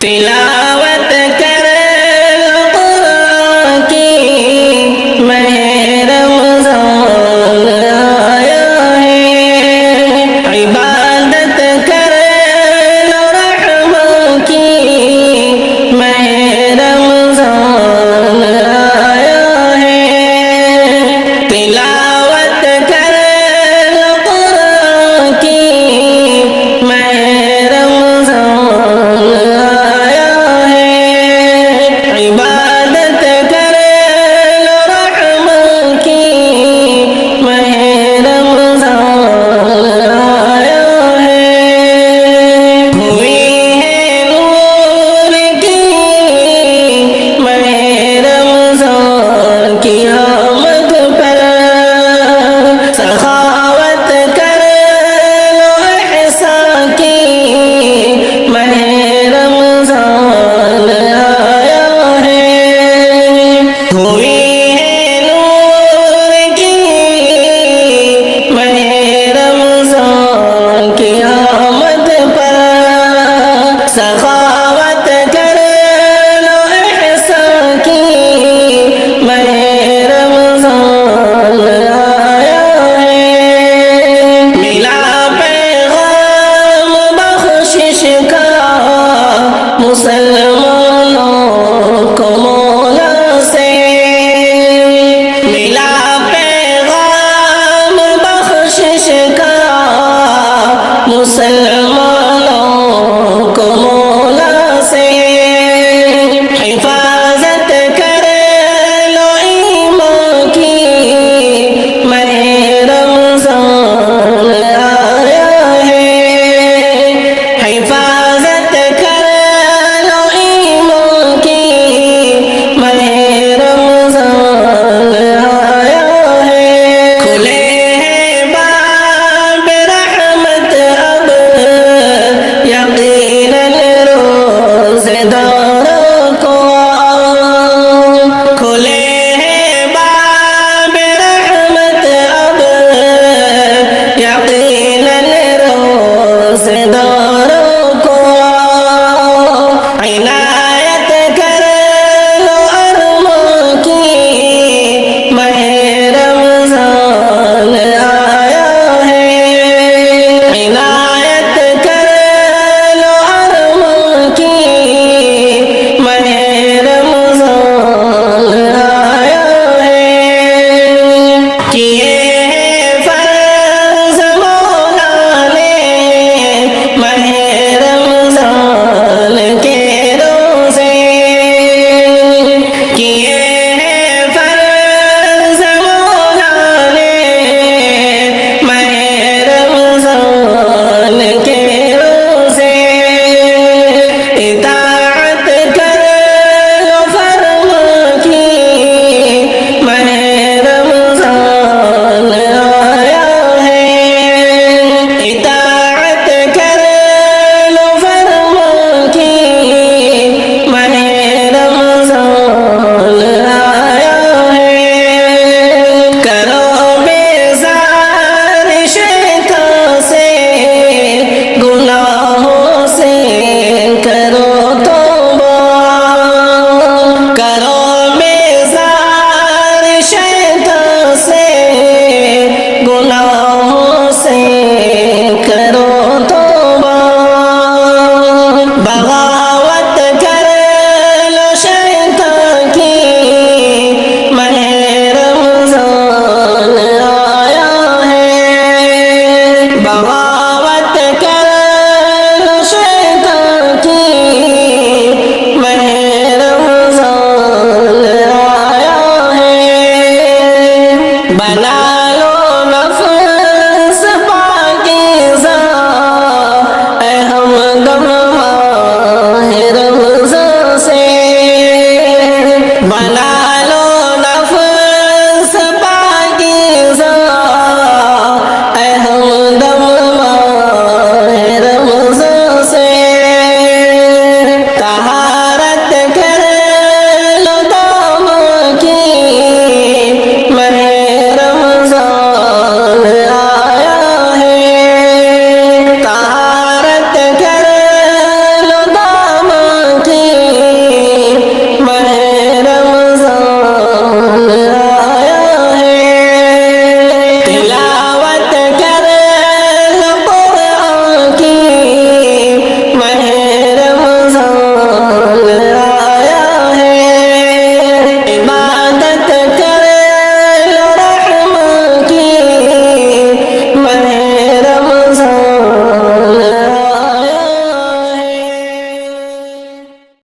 تلاوت کر قرآن کی ماہ رمضان آیا ہے، عبادت کر رحمت کی ماہ رمضان آیا ہے، تلاوت کر قرآن کی ماہ رمضان عبادت کر لو رحمت کی ماہ رمضان آیا ہے، ہوئی ہے نور کی ماہ رمضان کی آمد پر، سخاوت کر لو احسان کی ماہ رمضان آیا ہے، ہوئی ہے نور کی ماہ رمضان کی آمد پر، سخاوت کر لو احسان کی ماہ رمضان آیا ہے، ملا پیغام بخشش کا مسلمانوں کو مولا سے، ملا پیغام بخشش کا مسلمانوں کو مولا سے، حفاظت کر لو ایمان کی ماہ رمضان آیا ہے، حفاظت کر لو ایمان کی ماہ رمضان آیا ہے، کھلے ہیں باب رحمت اب یقیناً روزے دار